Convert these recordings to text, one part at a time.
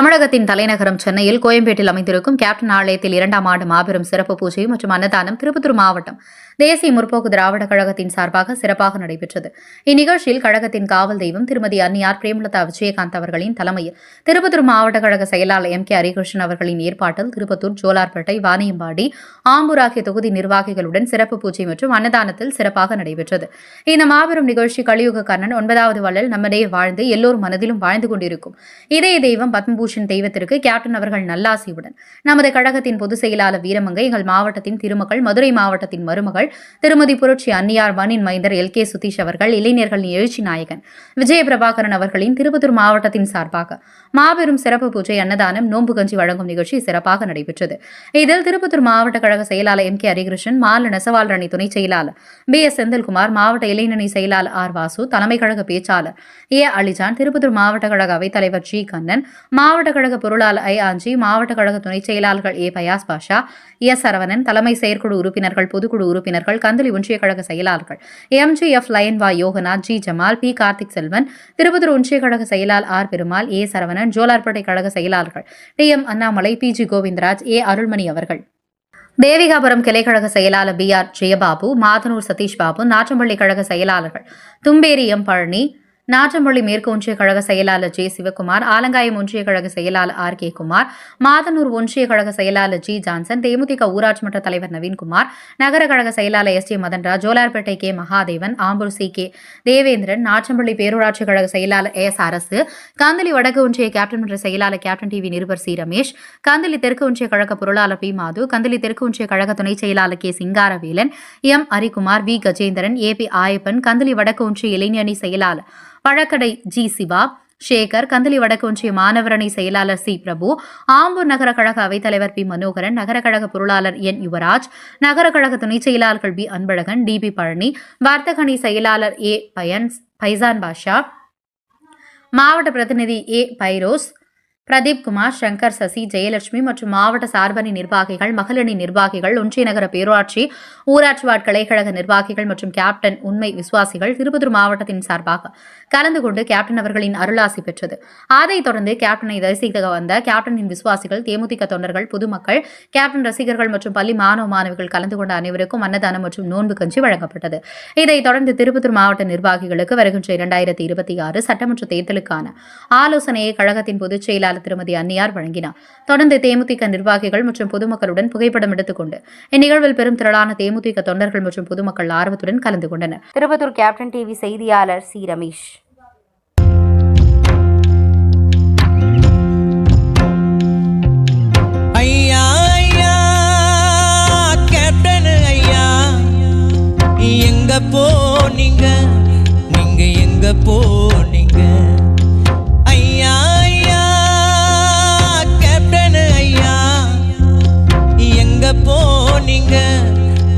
தமிழகத்தின் தலைநகரம் சென்னையில் கோயம்பேட்டில் அமைந்திருக்கும் கேப்டன் ஆலயத்தில் 2ஆம் ஆண்டு மாபெரும் சிறப்பு பூஜை மற்றும் அன்னதானம் திருப்பத்தூர் மாவட்டம் தேசிய முற்போக்கு திராவிட கழகத்தின் சார்பாக சிறப்பாக நடைபெற்றது. இந்நிகழ்ச்சியில் கழகத்தின் காவல் தெய்வம் திருமதி அன்னியார் பிரேமலதா விஜயகாந்த் அவர்களின் தலைமையில் திருப்பத்தூர் மாவட்ட கழக செயலாளர் எம் கே ஹரிகிருஷ்ணன் அவர்களின் ஏற்பாட்டில் திருப்பத்தூர், ஜோலார்பேட்டை, வாணியம்பாடி, ஆம்பூர் ஆகிய தொகுதி நிர்வாகிகளுடன் சிறப்பு பூஜை மற்றும் அன்னதானத்தில் சிறப்பாக நடைபெற்றது. இந்த மாபெரும் நிகழ்ச்சி கலியுக கண்ணன் 9வது வள்ளல் நம்மிடையே வாழ்ந்து எல்லோரும் மனதிலும் வாழ்ந்து கொண்டிருக்கும் இதய தெய்வம் பத்மபூஷன் தெய்வத்திற்கு கேப்டன் அவர்கள் நல்லாசியுடன் நமது கழகத்தின் பொதுச் செயலாளர் வீரமங்கை, எங்கள் மாவட்டத்தின் திருமகள், மதுரை மாவட்டத்தின் மருமகள் திருமதி புரட்சி அன்னியார், மண்ணின் மைந்தர் எல் கே சுதீஷ் அவர்கள், இளைஞர்களின் எழுச்சி நாயகன் விஜயபிரபாகரன் அவர்களின் திருப்பத்தூர் மாவட்டத்தின் சார்பாக மாபெரும் சிறப்பு பூஜை, அன்னதானம், நோன்பு கஞ்சி வழங்கும் நிகழ்ச்சி சிறப்பாக நடைபெற்றது. இதில் திருப்பத்தூர் மாவட்ட கழக செயலாளர் எம் கே ஹரிகிருஷ்ணன், மாநில நெசவாளர் அணி துணை செயலாளர் பி எஸ் செந்தில்குமார், மாவட்ட இளைஞரணி செயலாளர் ஆர் வாசு, தலைமை கழக பேச்சாளர் ஏ அலிஜான், திருப்பத்தூர் மாவட்ட கழக அவைத்தலைவர் ஜி கண்ணன், மாவட்ட கழக பொருளாளர் ஐ ஆஞ்சி, மாவட்ட கழக துணை செயலாளர்கள் ஏ பயாஸ் பாஷா, எஸ் சரவணன், தலைமை செயற்குழு உறுப்பினர்கள், பொதுக்குழு உறுப்பினர்கள், கந்தளி ஒன்றிய கழக செயலாளர்கள் எம் ஜி எஃப் லயன் வா யோகநாத், ஜி ஜமால், பி கார்த்திக் செல்வன், திருப்பத்தூர் ஒன்றிய கழக செயலாளர் ஆர் பெருமாள், ஏ சரவணன், ஜோலார்பேட்டை கழக செயலாளர்கள் T M Annamalai, P G Govindaraj, A Arulmani அவர்கள், தேவிகாபுரம் கிளைக்கழக செயலாளர் பி ஆர் ஜெயபாபு, மாதனூர் சதீஷ் பாபு, நாற்றம்பள்ளி கழக செயலாளர்கள் தும்பேரி எம் பழனி, நாற்றம்பள்ளி மேற்கு ஒன்றிய கழக செயலாளர் ஜே சிவகுமார், ஆலங்காயம் ஒன்றிய கழக செயலாளர் ஆர் கே குமார், மாதனூர் ஒன்றிய கழக செயலாளர் ஜி ஜான்சன், தேமுதிக ஊராட்சி மன்ற தலைவர் நவீன்குமார், நகர கழக செயலாளர் S J Madanraj, Jolarpettai K Mahadevan, Ambur C K Devendran, Natrampalli பேரூராட்சி கழக செயலாளர் எஸ் அரசு, கந்தளி வடக்கு ஒன்றிய கேப்டன் மன்ற செயலாளர் கேப்டன் டிவி நிருபர் சி ரமேஷ், கந்தளி தெற்கு ஒன்றிய கழக பொருளாளர் பி மாது, கந்தளி தெற்கு ஒன்றிய கழக துணை செயலாளர் K Singaravelan, M Harikumar, V Gajendran, A P Ayappan, Kandhili வடக்கு ஒன்றிய இளைஞரணி செயலாளர் பழக்கடை ஜி சிவா, சேகர், கந்தளி வடக்கு ஒன்றிய மாணவரணி செயலாளர் சி பிரபு, ஆம்பூர் நகர கழக அவைத்தலைவர் பி மனோகரன், நகர கழக பொருளாளர் என் யுவராஜ், நகர கழக துணை செயலாளர்கள் P Anbazhagan, T P Palani, வர்த்தகணி செயலாளர் ஏ பைசான் பாஷா, மாவட்ட பிரதிநிதி ஏ பைரோஸ், பிரதீப் குமார், சங்கர், சசி, ஜெயலட்சுமி மற்றும் மாவட்ட சார்பணி நிர்வாகிகள், மகளிரணி நிர்வாகிகள், ஒன்றிய நகர பேரூராட்சி, ஊராட்சி வார்டு கிளைக்கழக நிர்வாகிகள் மற்றும் கேப்டன் உண்மை விசுவாசிகள் திருப்பத்தூர் மாவட்டத்தின் சார்பாக கலந்து கொண்டு கேப்டன் அவர்களின் அருளாசி பெற்றது. அதைத் தொடர்ந்து கேப்டனை தரிசிக்க வந்த கேப்டனின் விசுவாசிகள், தேமுதிக தொண்டர்கள், பொதுமக்கள், கேப்டன் ரசிகர்கள் மற்றும் பள்ளி மாணவ மாணவிகள் கலந்து கொண்ட அனைவருக்கும் அன்னதானம் மற்றும் நோன்பு கஞ்சி வழங்கப்பட்டது. இதைத் தொடர்ந்து திருப்பத்தூர் மாவட்ட நிர்வாகிகளுக்கு வருகின்ற 2026 சட்டமன்ற தேர்தலுக்கான ஆலோசனையை கழகத்தின் பொதுச் செயலாளர் திருமதி அன்னியார் வழங்கினார். தொடர்ந்து தேமுதிக நிர்வாகிகள் மற்றும் பொதுமக்களுடன் புகைப்படம் எடுத்துக் கொண்டு இந்நிகழ்வில் பெரும் திரளான தேமுதிக தொண்டர்கள் மற்றும் பொதுமக்கள் ஆர்வத்துடன் கலந்து கொண்டனர். திருப்பத்தூர் கேப்டன் டிவி செய்தியாளர் சி ரமேஷ். ஐயா ஐயா கேப்டன் ஐயா, எங்க போனீங்க, நீங்க எங்க போனீங்க? ஐயா ஐயா கேப்டன் ஐயா, எங்க போனீங்க,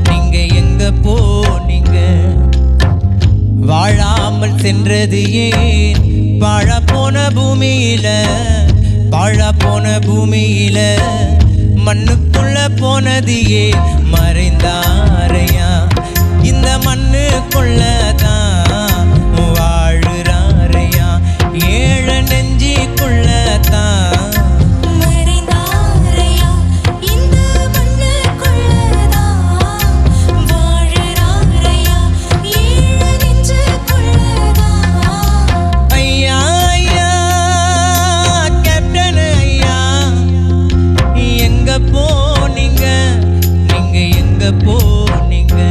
நீங்க எங்க போனீங்க? வாழாமல் சென்றது ஏன்? வாழ போன பூமியில, வாழ போன பூமியில மண்ணுக்குள்ள போனது ஏன்? மறைந்தாரையா இந்த மண்ணுக்குள்ளதான் வாழுறாரையா, ஏழ நெஞ்சிக்குள்ளதான் போனீங்க, நீங்க எங்க போனீங்க?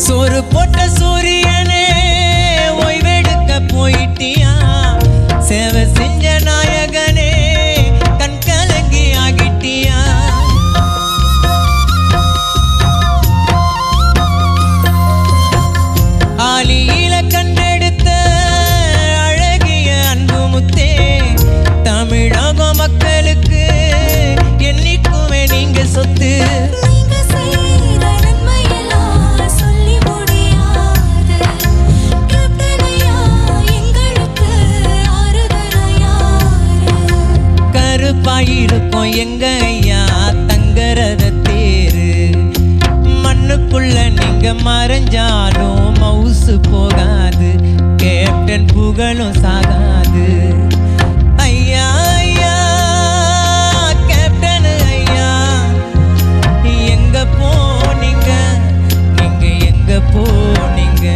சோறு போட்ட சூரியனே ஓய்வெடுக்க போயிட்டியா, சேவை செஞ்ச நாயகனே ஆலியில கண்டெடுத்த அழகிய அன்பு முத்தே, தமிழக மக்களுக்கு என்னைக்குமே நீங்க சொத்து. எங்க மறைஞ்சாலும் மவுசு போகாது, கேப்டன் புகழும் சாகாது. ஐயா ஐயா கேப்டன் ஐயா, எங்க போனீங்க, நீங்க எங்க போனீங்க?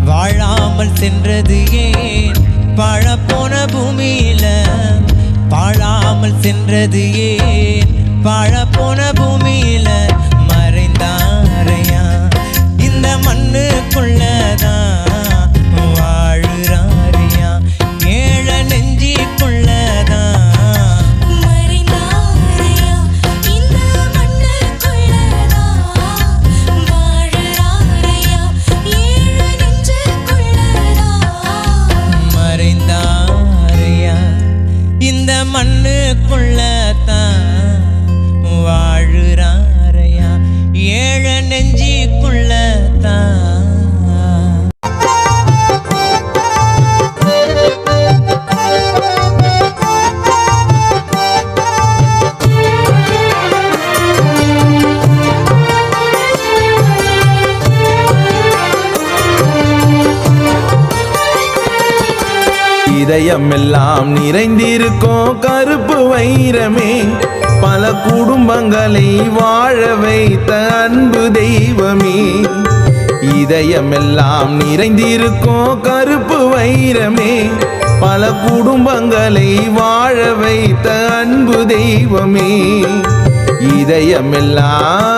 வாழாமல் சென்றது ஏன் வாழப்போன பூமியில? வாழாமல் சென்றது ஏன் வாழப்போன பூமியில? மறைந்தாரையா இந்த மண்ணுக்குள்ளதான் வாழுறாரியா, ஏழ நெஞ்சிக்குள்ளதான். மறைந்தாரையா இந்த மண்ணுக்குள்ளதான் வாழுறாரையா, ஏழ நெஞ்சுக்குள்ளதான். மறைந்தாரையா இந்த மண்ணுக்குள்ளதான் வாழுறாரையா, ஏழ நெஞ்சிக்குள்ளதான். இதயமெல்லாம் நிறைந்திருக்கும் கருப்பு வைரமே, பல குடும்பங்களை வாழ வைத்த அன்பு தெய்வமே. இதயமெல்லாம் நிறைந்திருக்கும் கருப்பு வைரமே, பல குடும்பங்களை வாழ வைத்த அன்பு தெய்வமே. இதயமெல்லாம்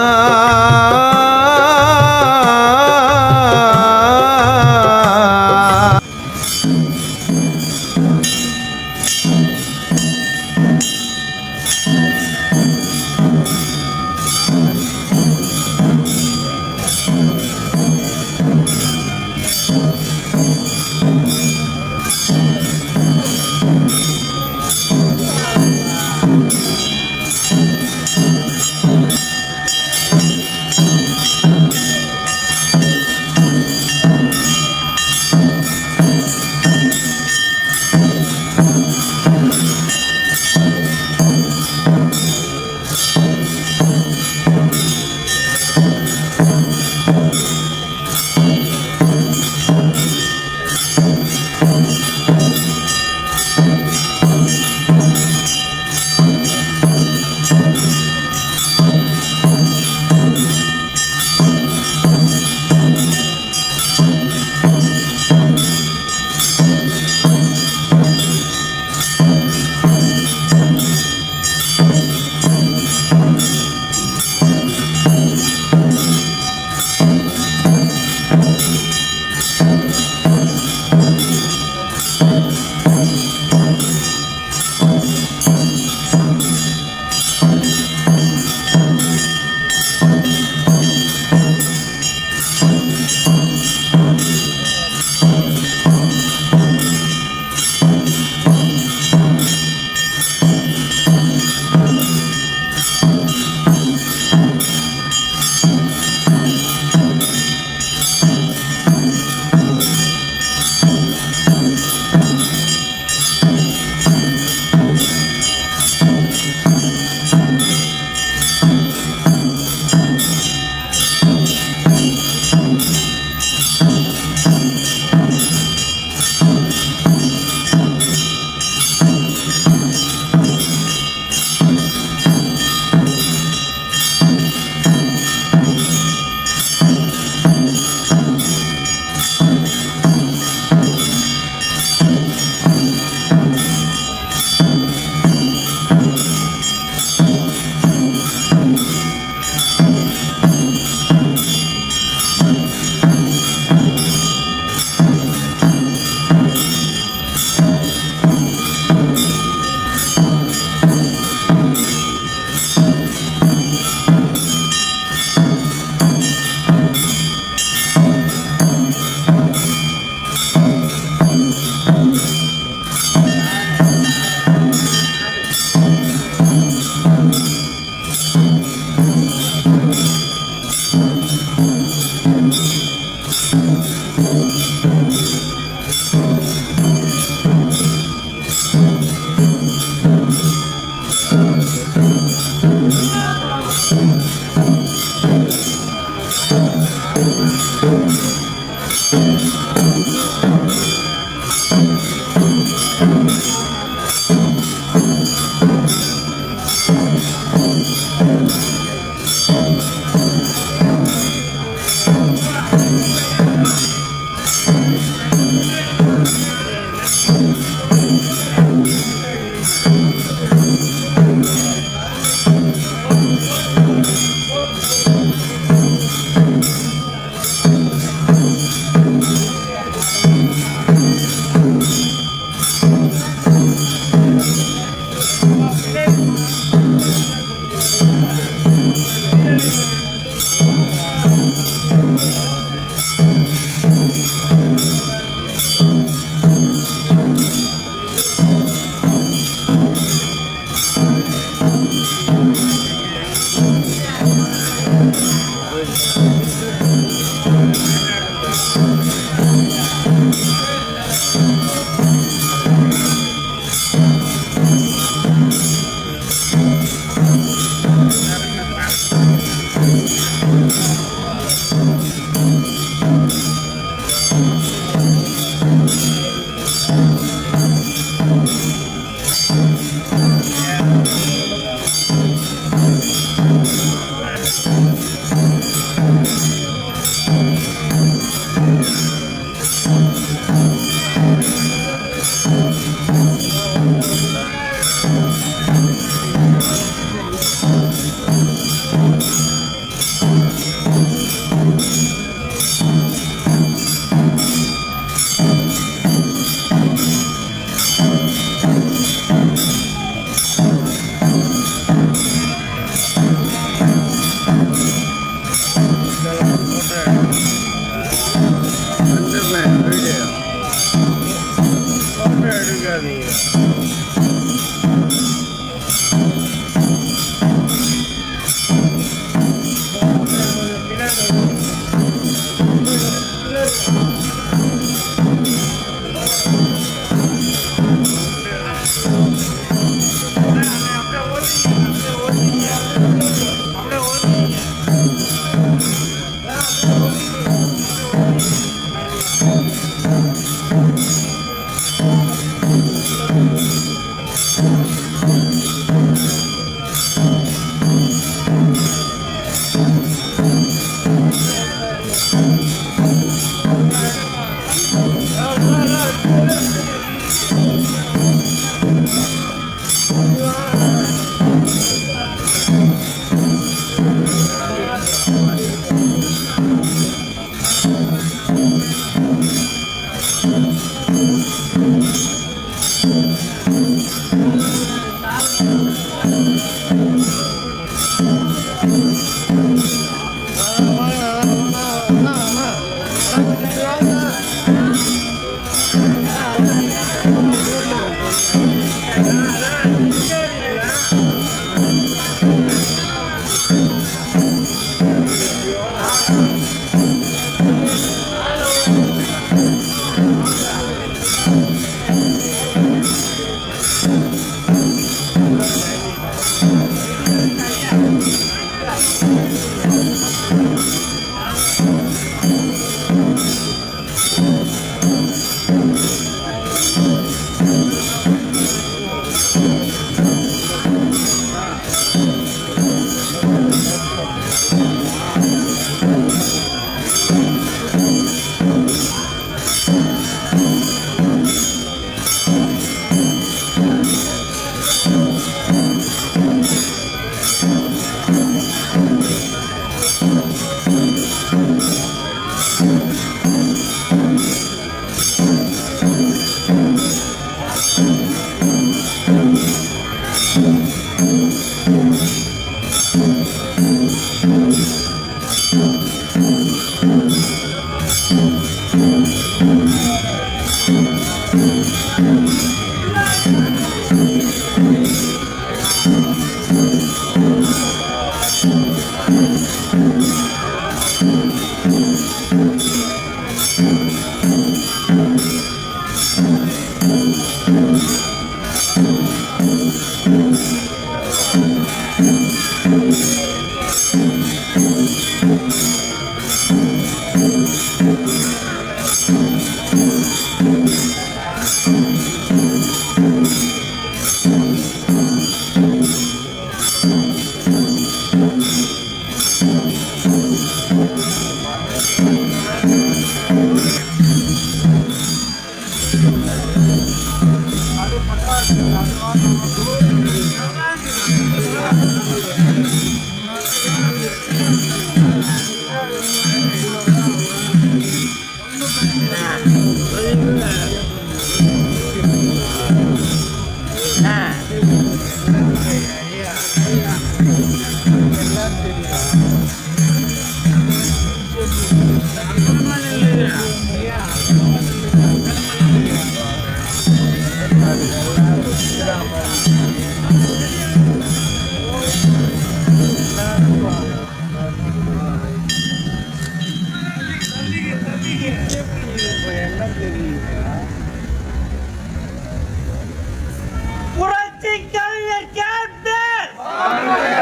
புரட்சிக் கவிஞர் கேப்டன்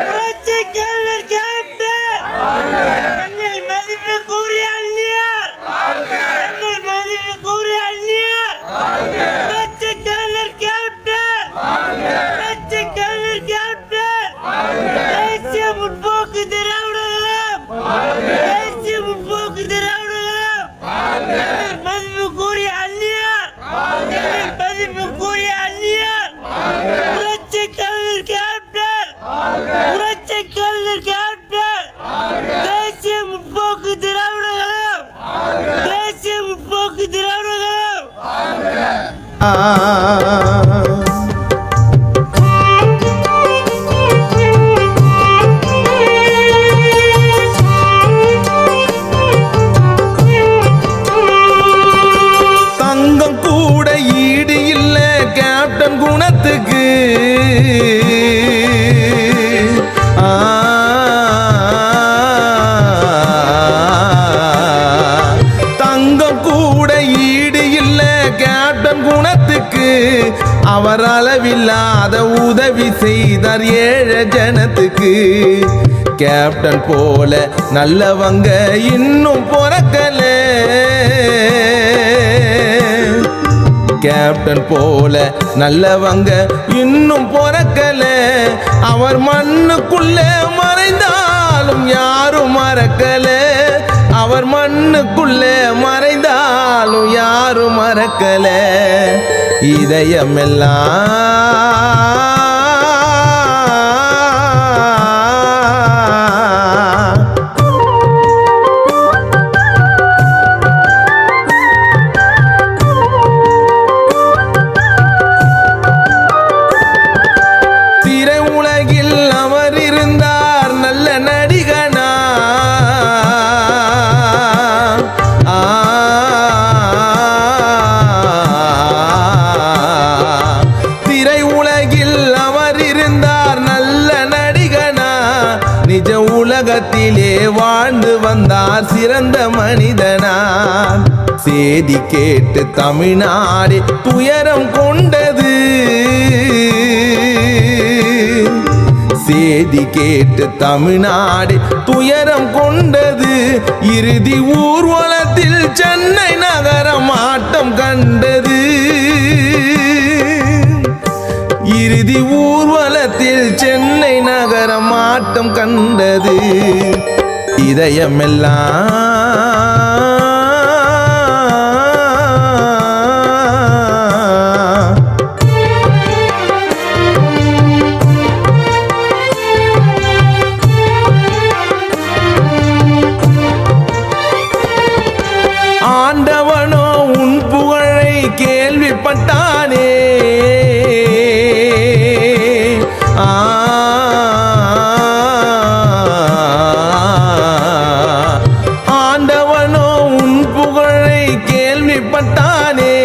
புரட்சிக் கவிஞர் கேப்டன் என்னை மதிப்புக்குரிய அந்நியர் என்னை மதிப்புக்குரிய அந்நியர் புரட்சிக் கவிஞர் கேப்டன் புரட்சிக் கவிஞர் கேப்டன் தேசிய முற்போக்கு திராவிடர்களும் தேசிய முற்போக்கு திராவிடர்களும் என்னை மதிப்புக்குரிய அந்நியர் என்னை மதிப்புக்குரிய அந்நியர் புரட்சிக் கவிஞர் கேப்டன் புரட்சிக் கவிஞர் கேப்டன் தேசிய முற்போக்கு திராவிடர்களும் தேசிய முற்போக்கு திராவிடர்களும் தங்கம் கூட ஈடு இல்ல கேப்டன் குணத்துக்கு. தங்கம் கூட ஈடு இல்ல கேப்டன் குணத்துக்கு. அவர் அளவில்லாத உதவி செய்தார் ஏழை ஜனத்துக்கு. கேப்டன் போல நல்லவங்க இன்னும் பிறக்கல. கேப்டன் போல நல்லவங்க இன்னும் பிறக்கல. அவர் மண்ணுக்குள்ள மறைந்தாலும் யாரும் மறக்கல. அவர் மண்ணுக்குள்ள மறைந்தாலும் யாரும் மறக்கல. இதயமெல்லாம் திரை உலகில் அவர் இருந்தார் நல்ல நடிகனா. திரை உலகில் அவர் இருந்தார் நல்ல நடிகனா. நிஜ உலகத்திலே வாழ்ந்து வந்தார் சிறந்த மனிதனா. சேதி கேட்டு தமிழ்நாடு துயரம் கொண்டது. சேதி கேட்டு தமிழ்நாடு துயரம் கொண்டது. இறுதி ஊர்வலத்தில் சென்னை நகரம் ஆட்டம் கண்டது. இறுதி ஊர்வலத்தில் சென்னை நகரம் ஆட்டம் கண்டது. இதயமெல்லாம் ஆண்டவனோ உன் புகழை கேள்விப்பட்டானே. ஆண்டவனோ உன் புகழை கேள்விப்பட்டானே.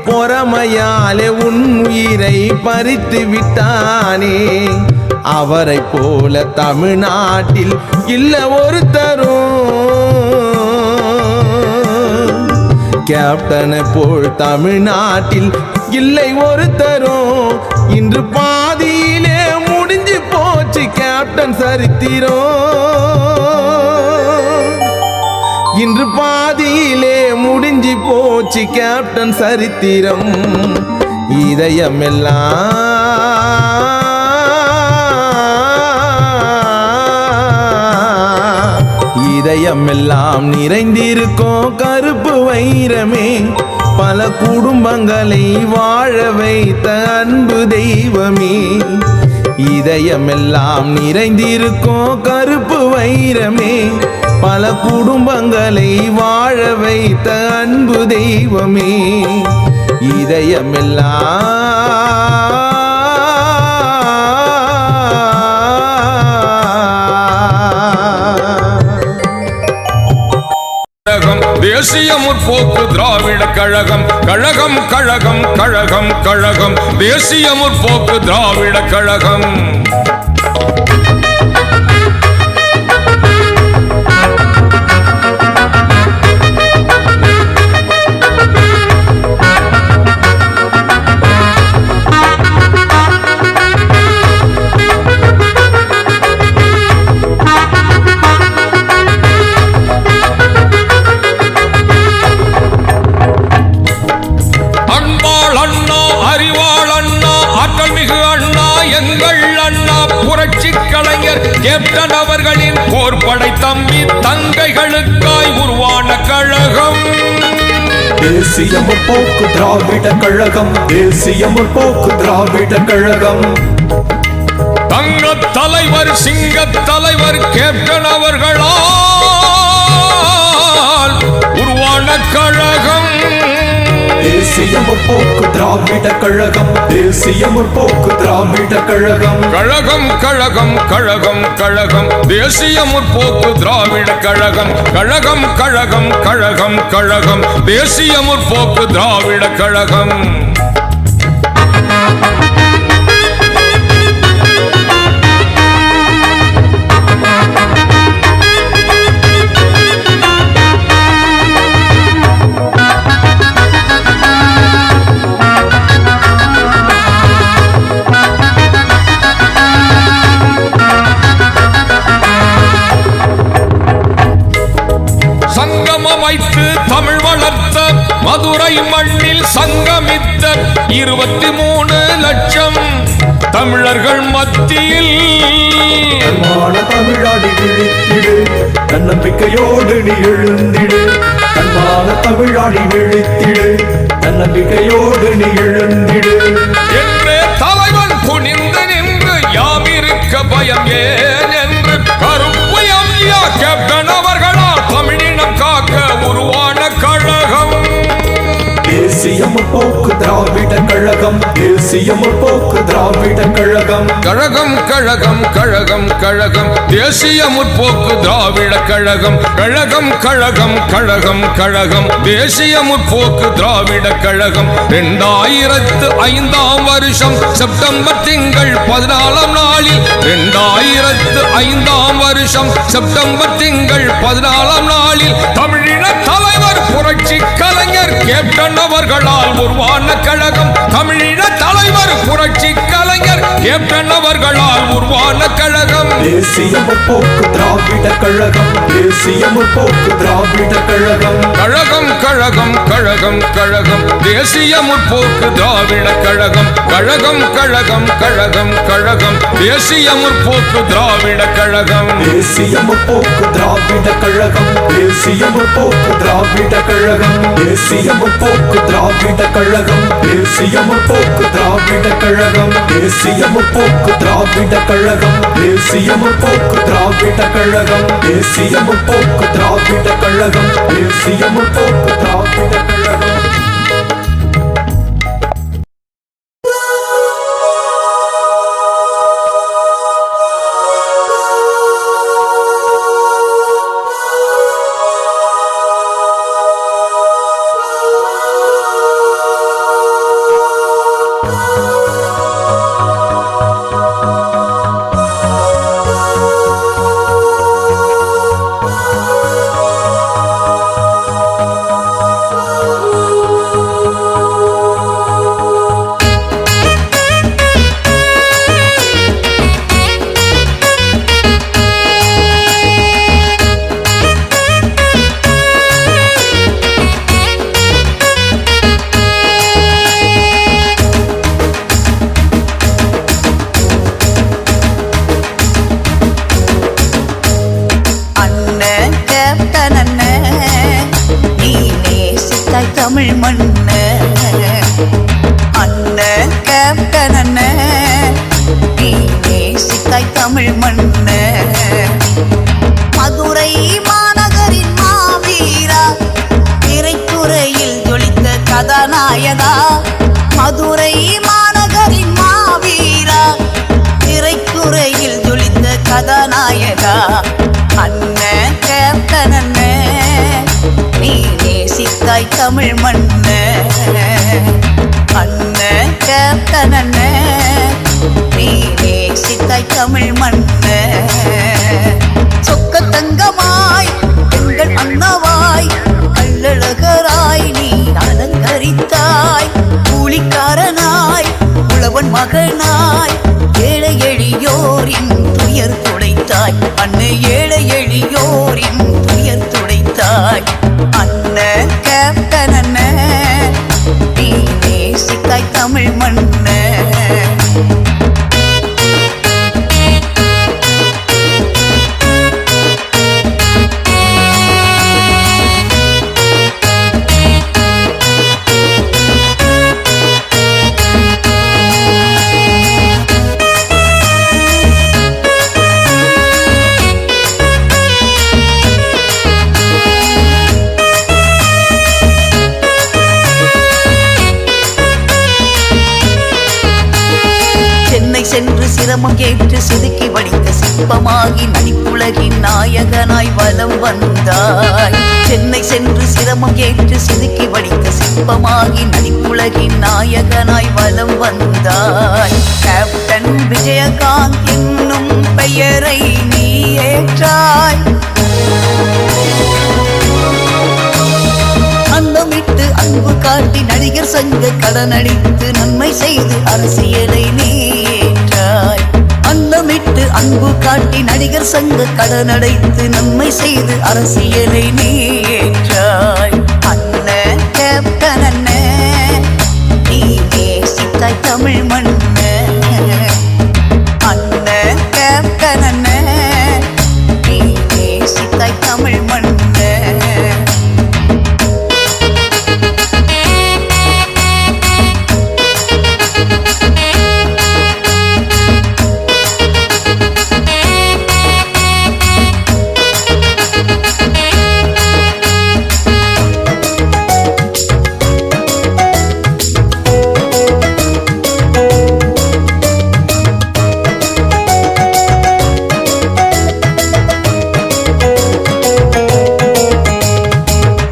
பொறாமையாலே உன் உயிரை பறித்து விட்டானே. அவரை போல தமிழ்நாட்டில் இல்ல ஒருத்தரும். கேப்டனை போல் தமிழ்நாட்டில் இல்லை ஒருத்தரும். இன்று பாதியிலே முடிஞ்சு போச்சு கேப்டன் சரித்திரம். இன்று பாதியிலே முடிஞ்சு போச்சு கேப்டன் சரித்திரம். இதயமெல்லாம் இதயமெல்லாம் நிறைந்திருக்கும் கருப்பு வைரமே, பல குடும்பங்களை வாழ வைத்த அன்பு தெய்வமே. இதயமெல்லாம் நிறைந்திருக்கும் கருப்பு வைரமே, பல குடும்பங்களை வாழ வைத்த அன்பு தெய்வமே. தேசிய முற்போக்கு திராவிட கழகம் கழகம் கழகம் கழகம் கழகம் தேசிய முற்போக்கு திராவிட கழகம். கேப்டன் அவர்களின் போர்படை தம்பி தங்கைகளுக்காய் உருவான கழகம் தேசிய முற்போக்கு திராவிட கழகம். தேசிய முற்போக்கு திராவிட கழகம். தங்க தலைவர் சிங்க தலைவர் கேப்டன் அவர்களால் உருவான கழகம் தேசிய முற்போக்கு திராவிட கழகம். தேசிய முற்போக்கு திராவிட கழகம். கழகம் கழகம் கழகம் கழகம் தேசிய முற்போக்கு திராவிட கழகம். கழகம் கழகம் கழகம் கழகம் தேசிய முற்போக்கு திராவிட கழகம். தமிழ் வளர்த்த மதுரை மண்ணில் சங்கமித்த 23 லட்சம் தமிழர்கள் மத்தியில் தமிழாடி விழித்திடு, தன்னம்பிக்கையோடு நீ எழுந்திடு. தன்மான தமிழாடி விழித்திடு, தன்னம்பிக்கையோடு நீ எழுந்திடு என்றே தலைவன் குனிந்து நின்று யாமிருக்க பயம் ஏன் என்று கருப்பு எம்யா கேப்டன் அவர்களால் தமிழினம் காக்க உருவான கழகம் தேசிய முற்போக்கு திராவிட கழகம். தேசிய முற்போக்கு திராவிட கழகம். கழகம் கழகம் கழகம் கழகம் தேசிய முற்போக்கு திராவிட கழகம். கழகம் கழகம் கழகம் கழகம் தேசிய முற்போக்கு திராவிட கழகம். 2005 வருஷம் செப்டம்பர் திங்கள் 14 நாளில் 2005 வருஷம் செப்டம்பர் திங்கள் 14 நாளில் தமிழின தலைவர் புரட்சி கலைஞர் கேப்டன் அவர்களால் உருவான கழகம். தமிழின தலைவர் புரட்சி கலைஞர் கேப்டன் அவர்களால் உருவான கழகம். தேசிய முற்போக்கு திராவிட கழகம். தேசிய முற்போக்கு திராவிட கழகம். கழகம் கழகம் கழகம் கழகம் தேசிய முற்போக்கு திராவிட கழகம். கழகம் கழகம் கழகம் கழகம் தேசிய முற்போக்கு திராவிட கழகம். தேசிய முற்போக்கு திராவிட கழகம். தேசிய முற்போக்கு திராவிட கழகம். தேசிய முற்போக்கு திராவிட கழகம். தேசிய முற்போக்கு திராவிட கழகம். தேசிய முற்போக்கு திராவிட கழகம். தேசிய முற்போக்கு திராவிட கழகம். தேசிய முற்போக்கு திராவிட கழகம். தேசிய முற்போக்கு திராவிட கழகம். தமிழ் மண்ணு அண்ணன் கேப்டன் அண்ணன் நீ நேசித்தாய் தமிழ் மண்ணு மதுரை மாநகரின் மாவீரா திரைத்துறையில் ஜொலித்த கதாநாயகா மதுரை மாநகரின் மாவீரா திரைத்துறையில் ஜொலித்த கதாநாயகா அண்ணன் கேப்டன் அண்ணன் நீ நேசித்தாய் தமிழ் மண்ணு அண்ணன் கேப்டன் அண்ணன் நீ நேசித்தாய் தமிழ் மண்ணு சொக்க தங்கமாய் எங்கள் அண்ணவாய் கள்ளழகராய் நீ அலங்கரித்தாய் கூலிக்காரனாய் உழவன் மகனாய் ஏழை எளியோரின் துயர் துடைத்தாய் அண்ணே ஏழை எளியோரின் துயர் துடைத்தாய் அண்ணன் கேப்டன் அண்ணன் நீ நேசித்தாய் தமிழ் மண்ணு சென்று சிரமம் ஏற்று செதுக்கி வடித்த சிற்பமாகி நடிப்புலகின் நாயகனாய் வலம் வந்தாய் சென்னை சென்று சிரமம் ஏற்று செதுக்கி வடித்த சிற்பமாகி நடிப்புலகின் நாயகனாய் வலம் வந்தாய் கேப்டன் விஜயகாந்த் என்னும் பெயரை நீ ஏற்றாய் அன்னமிட்டு அன்பு காட்டி நடிகர் சங்க கடனடித்து நன்மை செய்து அரசியலை நீ ஏற்றாய் அன்னமிட்டு அன்பு காட்டி நடிகர் சங்க கடனடைத்து நன்மை செய்து அரசியலை நீ ஏற்றாய் அண்ணன் கேப்டன் அண்ணன் நீ நேசித்தாய் தமிழ் மண்ணு அண்ணன் கேப்டன் அண்ணன் நீ நேசித்தாய் தமிழ் மண்ணு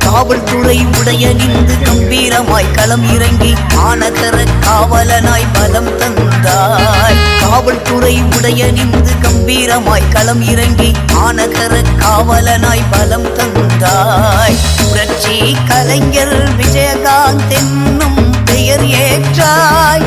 காவல்துறை உடைய நின்று கம்பீரமாய் களம் இறங்கி மாநகர காவலனாய் பலம் தந்தாய் காவல்துறை உடைய நின்று கம்பீரமாய் களம் இறங்கி மாநகர காவலனாய் பலம் தந்தாய் புரட்சி கலைஞர் விஜயகாந்த் என்னும் பெயர் ஏற்றாய்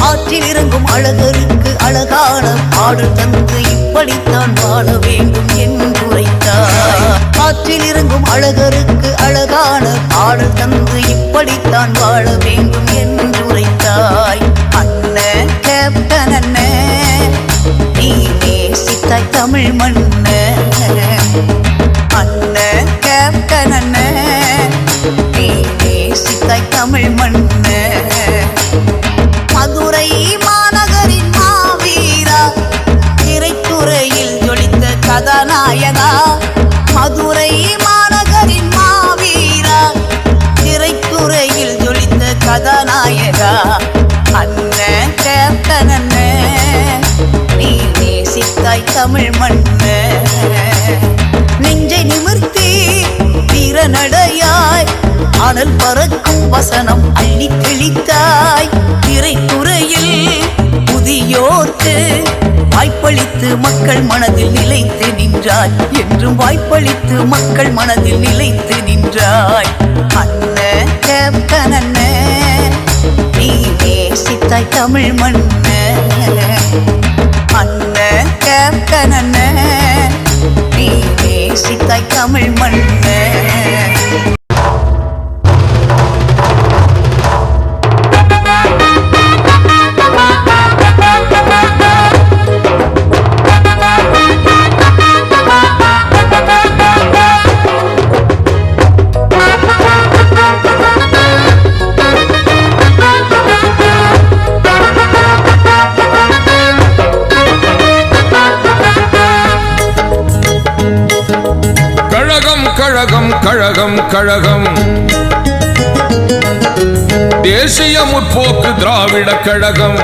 ஆற்றில் இறங்கும் அழகருக்கு அழகான பாடல் தந்து இப்படித்தான் வாழ வேண்டும் என்றுரைத்தாய் ஆற்றில் இறங்கும் அழகருக்கு அழகான பாடல் தந்து இப்படித்தான் வாழ வேண்டும் என்றுரைத்தாய் அண்ணன் கேப்டன் அண்ணன் நீ நேசித்தாய் தமிழ் மண்ணு அண்ணன் கேப்டன் அண்ணன் நீ நேசித்தாய் தமிழ் மண்ணு மதுரை மாநகரின் மாவீரா திரைத்துறையில் ஜொலித்த கதாநாயகா மதுரை மாநகரின் மாவீரா திரைத்துறையில் ஜொலித்த கதாநாயகா அண்ணன் கேப்டன் அண்ணன் நீ நேசித்தாய் தமிழ் மண்ணு நெஞ்சை நிமிர்த்தி வீரநடையாய் அனல் பறக்கும் வசனம் அள்ளி தெளித்தாய் திரைத்துறையில் புதியோர்க்கு வாய்ப்பளித்து மக்கள் மனதில் நிலைத்து நின்றாய் என்றும் வாய்ப்பளித்து மக்கள் மனதில் நிலைத்து நின்றாய் அண்ணன் கேப்டன் அண்ணன் நீ நேசித்தாய் தமிழ் மண்ணு அண்ணன் கேப்டன் அண்ணன் நீ நேசித்தாய் தமிழ் மண்ணு கழகம் கழகம் கழகம் தேசிய முற்போக்கு திராவிட கழகம்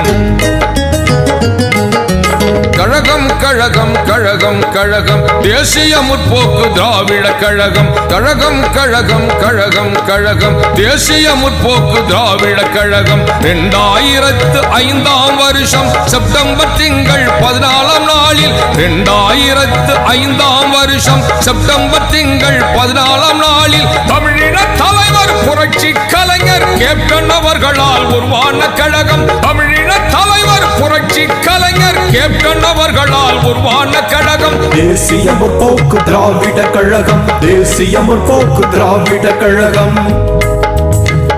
கழகம் கழகம் கழகம் கழகம் தேசிய முற்போக்கு திராவிட கழகம் கழகம் கழகம் கழகம் கழகம் தேசிய முற்போக்கு திராவிட கழகம் 2005 வருஷம் செப்டம்பர் திங்கள் 14 நாளில் 2005 வருஷம் செப்டம்பர் திங்கள் 14 நாளில் தமிழின தலைவர் புரட்சி கலைஞர் கேப்டன் அவர்களால் உருவான கழகம் தமிழின தலைவர் புரட்சி கலைஞர் கேப்டன் அவர்களால் உருவான கழகம் தேசிய முற்போக்கு திராவிட கழகம் தேசிய முற்போக்கு திராவிட கழகம்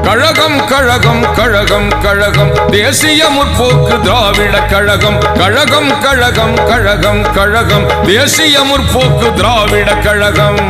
கழகம் கழகம் கழகம் கழகம் தேசிய முற்போக்கு திராவிட கழகம் கழகம் கழகம் கழகம் கழகம் தேசிய முற்போக்கு திராவிட கழகம்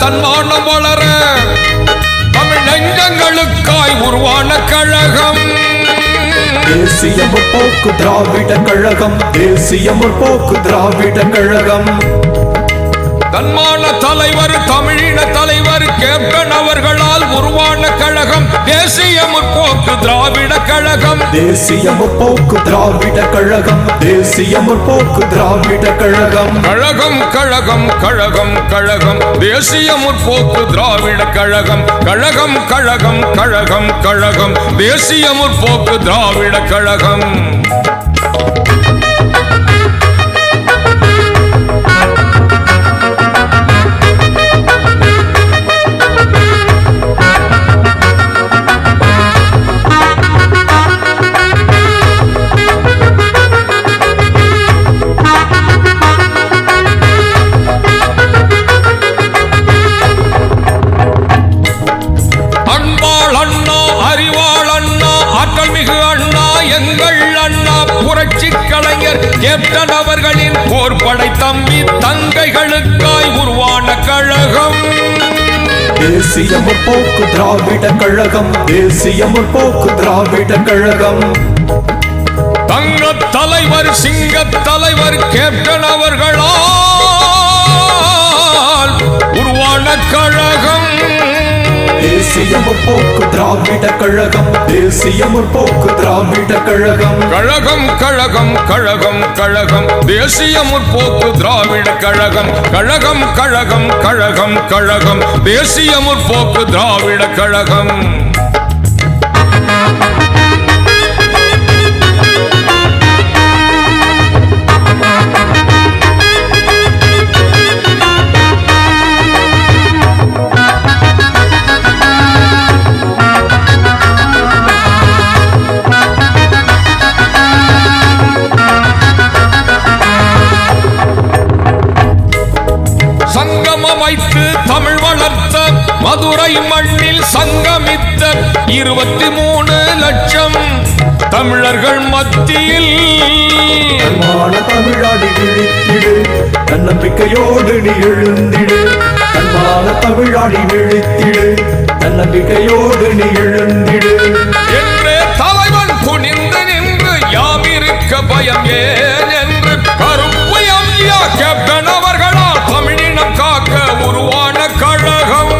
தன்மானம் வளர தமிழ் நெஞ்சங்களுக்காய் உருவான கழகம் தேசிய முற்போக்கு திராவிட கழகம் தேசிய முற்போக்கு திராவிட கழகம் தன்மான தலைவர் தமிழின தலைவர் கேப்டன் அவர்களால் உருவான கழகம் தேசிய முற்போக்கு திராவிட கழகம் தேசிய முற்போக்கு திராவிட கழகம் தேசிய முற்போக்கு திராவிட கழகம் கழகம் கழகம் கழகம் கழகம் தேசிய முற்போக்கு திராவிட கழகம் கழகம் கழகம் கழகம் கழகம் தேசிய முற்போக்கு திராவிட கழகம் கேப்டன் அவர்களின் போர்படை தம்பி தங்கைகளுக்காய் உருவான கழகம் தேசிய முற்போக்கு திராவிட கழகம் தேசிய முற்போக்கு திராவிட கழகம் தங்க தலைவர் சிங்க தலைவர் கேப்டன் அவர்களால் உருவான கழகம் தேசிய முற்போக்கு திராவிட கழகம் தேசிய முற்போக்கு திராவிட கழகம் கழகம் கழகம் கழகம் கழகம் தேசிய முற்போக்கு திராவிட கழகம் கழகம் கழகம் கழகம் கழகம் தேசிய முற்போக்கு திராவிட கழகம் வைத்து தமிழ் வளர்த்த மதுரை மண்ணில் சங்கமித்த 23 லட்சம் தமிழர்கள் மத்தியில் தமிழாடி விழித்திடு தன்னம்பிக்கையோடு நீ எழுந்திடு தன்மான தமிழாடி விழித்திடு தன்னம்பிக்கையோடு நீ எழுந்திடு என்றே தலைவன் குனிந்து நின்று யாம் இருக்க பயம் ஏன் என்று கருப்பு எம்ஜிஆ கேப்டன் அவர்களால் தமிழினம் காக்க உருவான கழகம்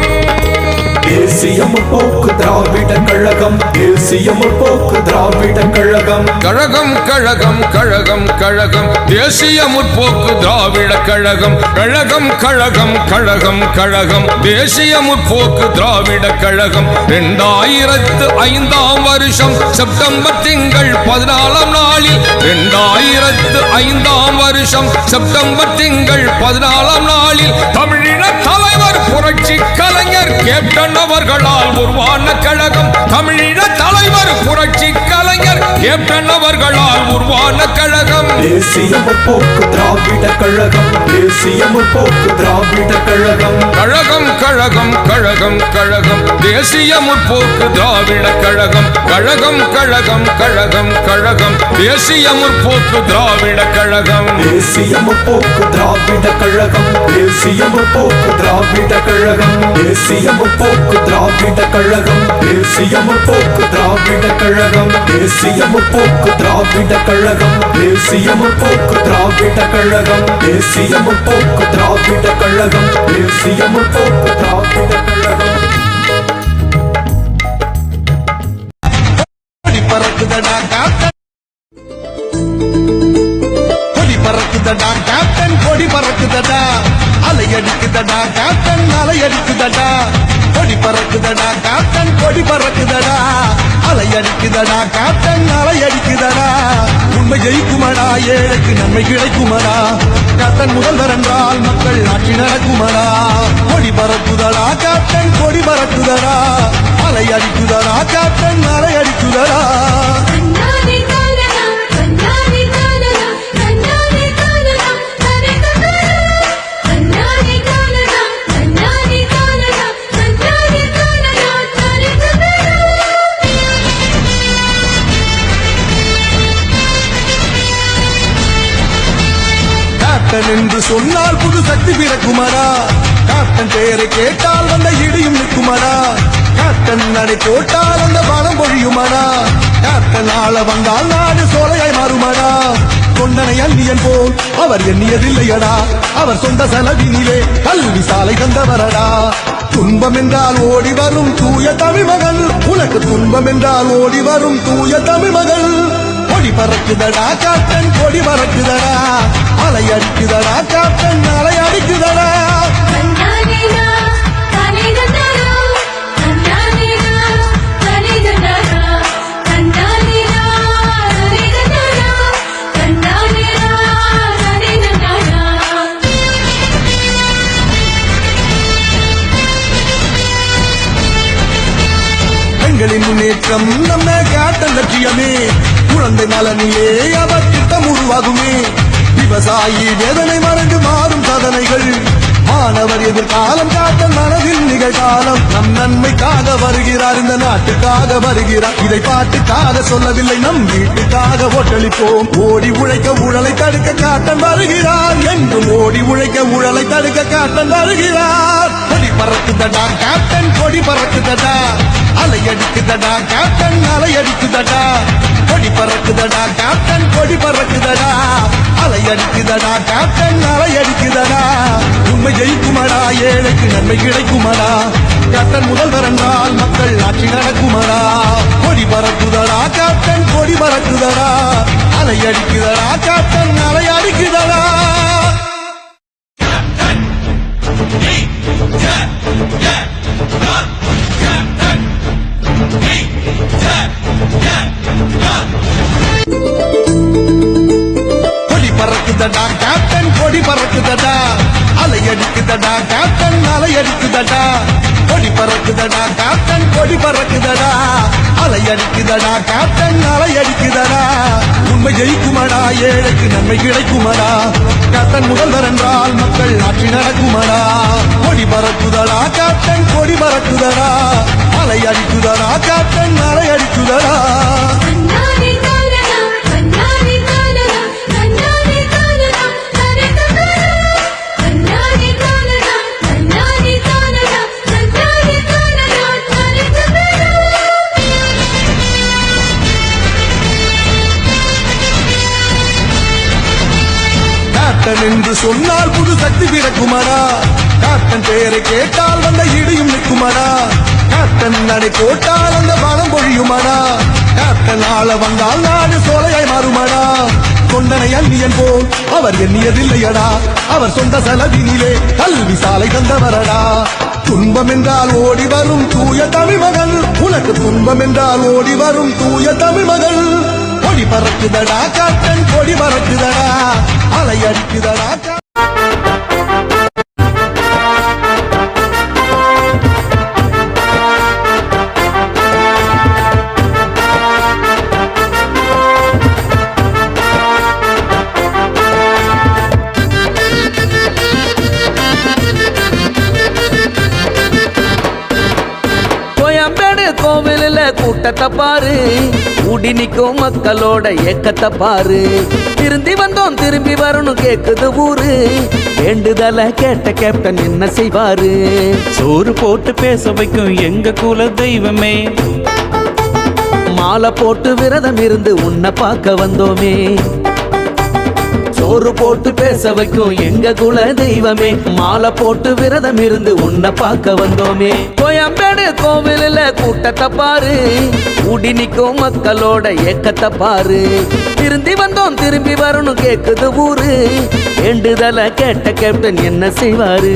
தேசிய முற்போக்கு திராவிட கழகம் தேசிய முற்போக்கு திராவிட கழகம் கழகம் கழகம் கழகம் கழகம் தேசிய முற்போக்கு திராவிட கழகம் கழகம் கழகம் கழகம் கழகம் தேசிய முற்போக்கு திராவிட கழகம் 2005 வருஷம் செப்டம்பர் திங்கள் 14 நாளில் 2005 வருஷம் செப்டம்பர் திங்கள் 14 நாளில் தமிழின தலைவர் புரட்சி கலைஞர் கேப்டன் அவர்களால் உருவான கழகம் தமிழின தலைவர் புரட்சி கலைஞர் கேப்டன் அவர்களால் உருவான கழகம் தேசிய முற்போக்கு திராவிட கழகம் தேசிய முற்போக்கு திராவிட கழகம் கழகம் கழகம் கழகம் கழகம் கழகம் தேசிய முற்போக்கு திராவிட கழகம் கழகம் கழகம் கழகம் கழகம் தேசிய முற்போக்கு திராவிட கழகம் தேசிய முற்போக்கு திராவிட கழகம் தேசிய முற்போக்கு திராவிட கழகம் தேசிய முற்போக்கு திராவிட கழகம் தேசிய முற்போக்கு திராவிட கழகம் தேசிய முற்போக்கு திராவிட கழகம் தேசிய முற்போக்கு திராவிட கழகம் தேசிய முற்போக்கு திராவிட கழகம் தேசிய முற்போக்கு திராவிட கழகம் பறக்குதடா கேப்டன் கொடி பறக்குதடா கேப்டன் கொடி பறக்குதடா அலை அடிக்குதடா கேப்டன் அலை அடிக்குதடா கொடி பறக்குதடா கேப்டன் கொடி பறக்குதடா அலை அடிக்குதடா கேப்டன் அலை அடிக்குதடா உண்மை ஜெயிக்குமடா ஏழைக்கு நன்மை கிடைக்குமடா கேப்டன் முதல்வர் என்றால் மக்கள் ஆட்சி நடக்குமடா கொடி பறக்குதடா கேப்டன் கொடி பறக்குதடா அலை அடிக்குதடா கேப்டன் அலை அடிக்குதடா கண்ணாடி காலனா கண்ணாடி காலனா கண்ணாடி காலனா தரேதடா கண்ணாடி காலனா கண்ணாடி காலனா கண்ணாடி காலனா தரேதடா கேப்டன் என்று சொன்னால் புது சக்தி பிறக்குமடா கேப்டன் பெயரை கேட்டால் வந்த இடியும் நிற்குமடா கேப்டன் நடை போட்டால் அந்த பணம் பொழியுமடா கேப்டன் ஆள வந்தால் நாடு சோலையாய் மாறுமடா தொண்டனை அந்நியன் போல் அவர் எண்ணியதில்லையடா அவர் சொந்த செலவினிலே கல்வி சாலை தந்தவரடா துன்பம் என்றால் ஓடி வரும் தூய தமிழ் மகள் உனக்கு துன்பம் என்றால் ஓடி வரும் தூய தமிழ் மகள் கொடி பறக்குதடா கேப்டன் கொடி பறக்குதடா அலை அடிக்குதடா கேப்டன் அலை அடிக்குதடா கண்ணாடினா தரேதடா கண்ணாடினா தரேதடா கண்ணாடினா தரேதடா கண்ணாடினா தரேதடா பெண்களின் முன்னேற்றம் நம்ம கேப்டன் லட்சியமே குழந்தை நலனிலே அவர் திட்டம் உருவாகுமே விவசாயி வேதனை மறந்து மாறும் சாதனைகள் மாணவர் எதிர்காலம் கேப்டன் மனதில் நிகழ்காலம் நம் நன்மைக்காக வருகிறார் இந்த நாட்டுக்காக வருகிறார் இதை பாட்டுக்காக சொல்லவில்லை நம் வீட்டுக்காக ஓட்டளிப்போம் ஓடி உழைக்க ஊழலை தடுக்க கேப்டன் வருகிறார் என்றும் ஓடி உழைக்க ஊழலை தடுக்க கேப்டன் வருகிறார் கொடி பறக்குதடா கேப்டன் கொடி பறக்குதடா அலை அடிக்குதடா கேப்டன் அலை அடிக்குதடா கொடி பறக்குதடா கேப்டன் கொடி பறக்குதடா அலை அடிக்குதடா கேப்டன் அலை அடிக்குதடா உண்மை ஜெயிக்குமடா ஏழைக்கு நன்மை கிடைக்குமடா கேப்டன் முதல்வர் என்றால் மக்கள் ஆட்சி நடக்குமடா கொடி பறக்குதடா கேப்டன் கொடி பறக்குதடா அலை அடிக்குதடா கேப்டன் அலை அடிக்குதடா கொடி பறக்குதடா கேப்டன் கொடி பறக்குதடா அலை அடிக்குதடா கேப்டன் அலை அடிக்குதடா கொடி பறக்குதடா கேப்டன் கொடி பறக்குதடா அலை அடிக்குதடா கேப்டன் அலை அடிக்குதடா உண்மை ஜெயிக்குமடா ஏழைக்கு நன்மை கிடைக்குமடா கேப்டன் முதல்வர் என்றால் மக்கள் ஆட்சி நடக்குமடா கொடி பறக்குதடா கேப்டன் கொடி பறக்குதடா அலை அடிக்குதடா கேப்டன் அலை அடிக்குதடா கண்ணாடி காலனா கண்ணாடி காலனா கண்ணாடி காலனா தரேதடா கண்ணாடி காலனா கண்ணாடி காலனா கண்ணாடி காலனா தரேதடா கேப்டன் என்று சொன்னால் புது சக்தி பிறக்குமடா கேப்டன் பெயரை கேட்டால் வந்த இடியும் நிற்குமடா கேப்டன் நடை போட்டால் அந்த பணம் பொழியுமடா கேப்டன் ஆள வந்தால் நாடு சோலையாய் மாறுமடா தொண்டனை அந்நியன் போல் அவர் எண்ணியதில்லையடா அவர் சொந்த செலவினிலே கல்வி சாலை தந்தவரடா துன்பம் என்றால் ஓடி வரும் தூய தமிழ் மகள் உனக்கு துன்பம் என்றால் ஓடி வரும் தூய தமிழ் மகள் கொடி பறக்குதடா கேப்டன் கொடி பறக்குதடா அலை அடிக்குதடா கோவிலில் கூட்டத்தை பாரு, கூடி நிற்கும் மக்களோட ஏக்கத்தை பாரு. திருந்தி வந்தோம் திரும்பி வரணும் கேக்குது ஊரு, வேண்டுதல கேட்ட கேப்டன் என்ன செய்வாரு? சோறு போட்டு பேச வைக்கும் எங்க குல தெய்வமே, மாலை போட்டு விரதம் இருந்து உன்னை பார்க்க வந்தோமே. சோறு போட்டு பேச வைக்கும் எங்க குல தெய்வமே, மாலை போட்டு விரதம் இருந்து உன்னை பார்க்க வந்தோமே. கோயம்பேடு கோவிலில் கூட்டத்தை பாரு, கூடி நிற்கும் மக்களோட ஏக்கத்தை பாரு. திருந்தி வந்தோம் திரும்பி வரணும் கேக்குது ஊரு, வேண்டுதல கேட்ட கேப்டன் என்ன செய்வாரு?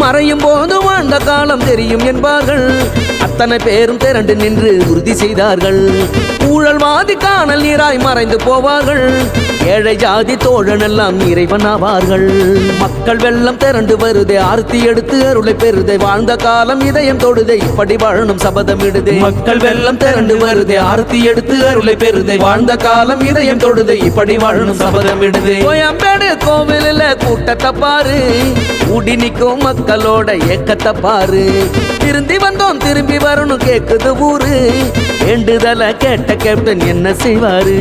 மறையும் போது வாழ்ந்த காலம் தெரியும் என்பார்கள், அத்தனை பேரும் திரண்டு நின்று உறுதி செய்தார்கள். ஊழல்வாதி காணல் நீராய் மறைந்து போவார்கள், ஏழை ஜாதி தோழன் எல்லாம் இறைவனாவார்கள். மக்கள் வெள்ளம் திரண்டு வருதே, ஆர்த்தி எடுத்து அருளை பெறுதே, வாழ்ந்த காலம் இதயம் தொடுதே, இப்படி வாழணும் சபதம் இடுதே. மக்கள் வெள்ளம் திரண்டு வருதே, ஆர்த்தி எடுத்து அருளை பெறுதே, வாழ்ந்த காலம் இதயம் தொடுதே, இப்படி வாழணும் சபதம் இடுதே. கோயம்பேடு கோவிலில் கூட்டத்தை பாரு, கூடி நிற்கும் மக்களோட ஏக்கத்தை பாரு. திருந்தி வந்தோம் திரும்பி வரணும் கேக்குது ஊரு, வேண்டுதல கேட்ட கேப்டன் என்ன செய்வாரு?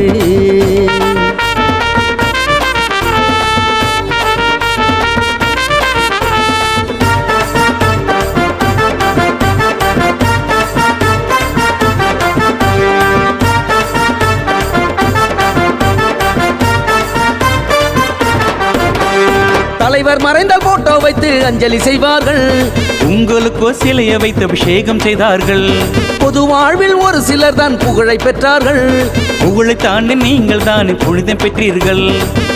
தலைவர் மறைந்த போட்டோ வைத்து அஞ்சலி செய்வார்கள், உங்களுக்கோ சிலைய வைத்து அபிஷேகம் செய்தார்கள். பொது வாழ்வில் ஒரு சிலர் தான் புகழை பெற்றார்கள், புகழை தாண்டி நீங்கள் தான் புனிதம் பெற்றீர்கள்.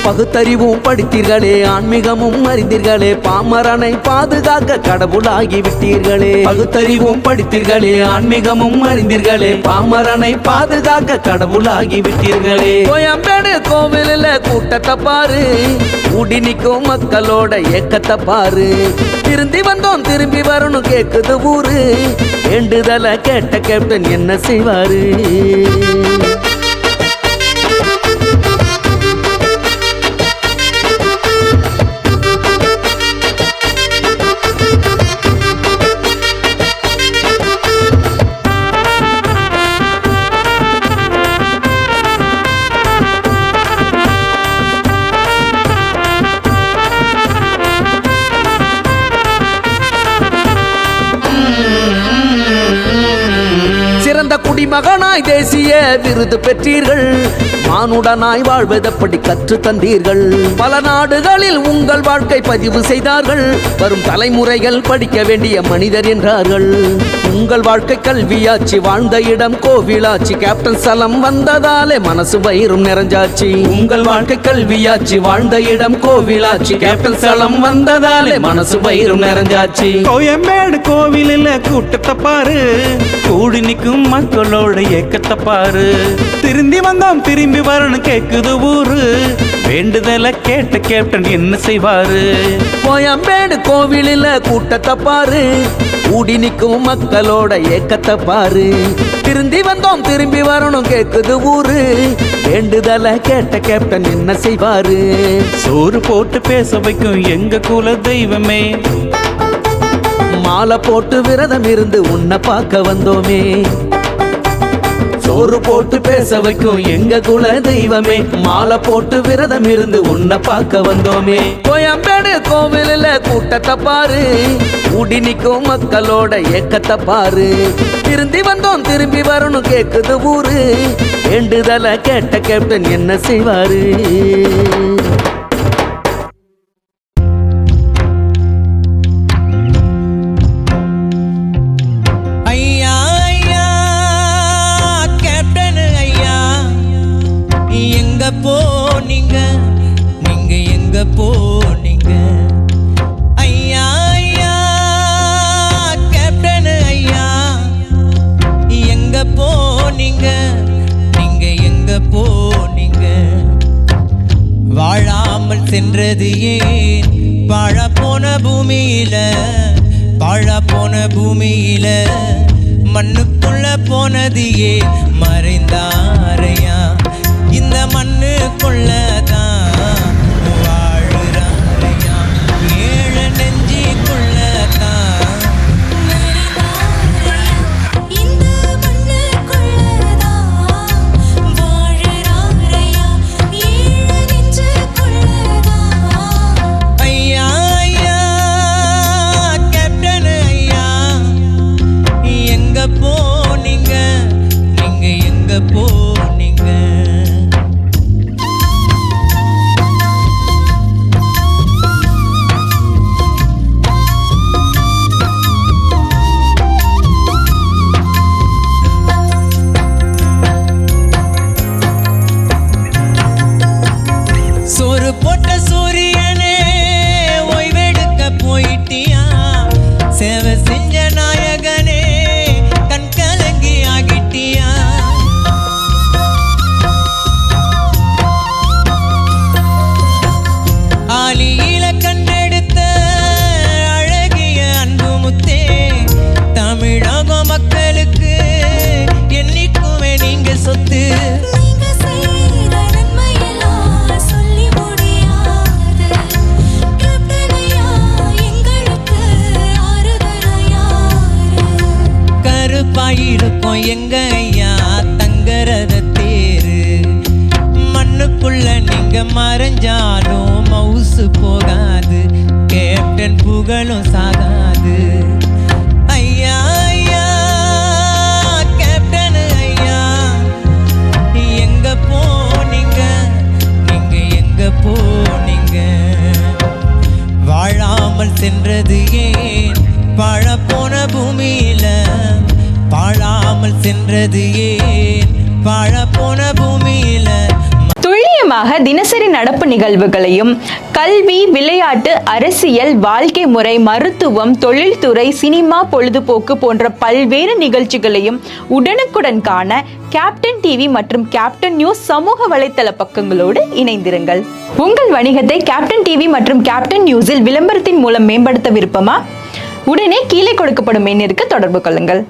பகுத்தறிவும் படித்தீர்களே, ஆன்மீகமும் அறிந்தீர்களே, பாமரனை பாதுகாக்க கடவுளாகி விட்டீர்களே. பகுத்தறிவும் படித்தீர்களே, ஆன்மீகமும் அறிந்தீர்களே, பாமரனை பாதுகாக்க கடவுளாகி விட்டீர்களே. கோயம்பேடு கோவிலில் கூட்டத்தை பாரு, கூடி நிற்கும் மக்களோட ஏக்கத்தை பாரு. திருந்தி வந்தோம் திரும்பி வரணும் கேக்குது ஊரு, வேண்டுதல கேட்ட கேப்டன் என்ன செய்வாரு? சிறந்த குடிமகனாய் தேசிய விருது பெற்றீர்கள், மானுடனாய் வாழ்வதப்படி கற்று தந்தீர்கள். பல நாடுகளில் உங்கள் வாழ்க்கை பதிவு செய்தார்கள், வரும் தலைமுறைகள் படிக்க வேண்டிய மனிதர் என்றார்கள். உங்கள் வாழ்க்கை கல்வியாச்சு, வாழ்ந்த இடம் கோவிலாச்சு, கேப்டன் ஸ்தலம் வந்ததாலே மனசு வயிறும் நிறைஞ்சாச்சு. உங்கள் வாழ்க்கை கல்வியாச்சு, வாழ்ந்த இடம் கோவிலாச்சு, கேப்டன் ஸ்தலம் வந்ததாலே மனசு வயிறும் நிறைஞ்சாச்சு. கோயம்பேடு கோவிலில் கூட்டத்தை பாரு, கூடி நிற்கும் மக்களோட ஏக்கத்தை பாரு. திருந்தி வந்தோம் திரும்பி வரணும் கேக்குது ஊரு, வேண்டுதல கேட்ட கேப்டன் என்ன செய்வாரு? கோயம்பேடு கோவிலில் கூட்டத்தை பாரு, கூடி நிற்கும் மக்களோட ஏக்கத்தை பாரு. திருந்தி வந்தோம் திரும்பி வரணும் கேக்குது ஊரு, வேண்டுதல கேட்ட கேப்டன் என்ன செய்வாரு? சோறு போட்டு பேச வைக்கும் எங்க குல தெய்வமே, மாலை போட்டு விரதம் இருந்து உன்னை பார்க்க வந்தோமே. சோறு போட்டு பேச வைக்கும் எங்க குல தெய்வமே, மாலை போட்டு விரதம் இருந்து உன்னை பார்க்க வந்தோமே. கோயம்பேடு கோவிலில் கூட்டத்தை பாரு, கூடி நிற்கும் மக்களோட ஏக்கத்தை பாரு. திருந்தி வந்தோம் திரும்பி வரணும் கேக்குது ஊரு, வேண்டுதல கேட்ட கேப்டன் என்ன செய்வாரு? போனீங்க நீங்க எங்க போனீங்க ஐயா ஐயா கேப்டன் ஐயா எங்க போனீங்க சென்றது ஏன் பாழப்போன பூமியில பாழப்போன பூமியில மண்ணுக்குள்ள போனது ஏன் மறைந்தாரையா இந்த மண்ணுக்குள்ளதான் வாழுறாரையா ஏழ நெஞ்சிக்குள்ளதான் இந்த மண்ணுக்குள்ளதான் வாழுறாரையா ஏழ நெஞ்சுக்குள்ளதான் ஐயா ஐயா கேப்டன் ஐயா எங்க போனீங்க நீங்க எங்க போனீங்க சோறு போட்ட சூரியனே ஓய்வெடுக்க போயிட்டியா சேவை செஞ்ச நாயகனே கண் கலங்கி ஆகிட்டியா ஆலியில கண்டெடுத்த அழகிய அன்பு முத்தே தமிழக மக்களுக்கு என்னைக்குமே நீங்க சொத்து நீங்க செய்த நன்மையெல்லாம் சொல்லி முடியாது கேப்டனையா எங்களுக்கு ஆறுதலையாரு கருப்பாயிருக்கும் எங்க ஐயா தங்கரத தேரு மண்ணுக்குள்ள நீங்க மறைஞ்சாலும் மவுசு போகாது கேப்டன் புகழும் சாகாது ஐயா ஐயா கேப்டன் ஐயா எங்க போனீங்க நீங்க எங்க போனீங்க வாழாமல் சென்றது ஏன் பாழப்போன பூமியில பாழாமல் சென்றது ஏன் பாழப்போன பூமியில துல்லியமாக தினசரி நடப்பு நிகழ்வுகளையும் கல்வி, விளையாட்டு, அரசியல், வாழ்க்கை முறை, மருத்துவம், தொழில்துறை, சினிமா, பொழுதுபோக்கு போன்ற பல்வேறு நிகழ்ச்சிகளையும் உடனுக்குடன் காண கேப்டன் டிவி மற்றும் கேப்டன் நியூஸ் சமூக வலைத்தள பக்கங்களோடு இணைந்திருங்கள். உங்கள் வணிகத்தை கேப்டன் டிவி மற்றும் கேப்டன் நியூஸில் விளம்பரத்தின் மூலம் மேம்படுத்த விருப்பமா? உடனே கீழே கொடுக்கப்படும் எண்ணிற்கு தொடர்பு கொள்ளுங்கள்.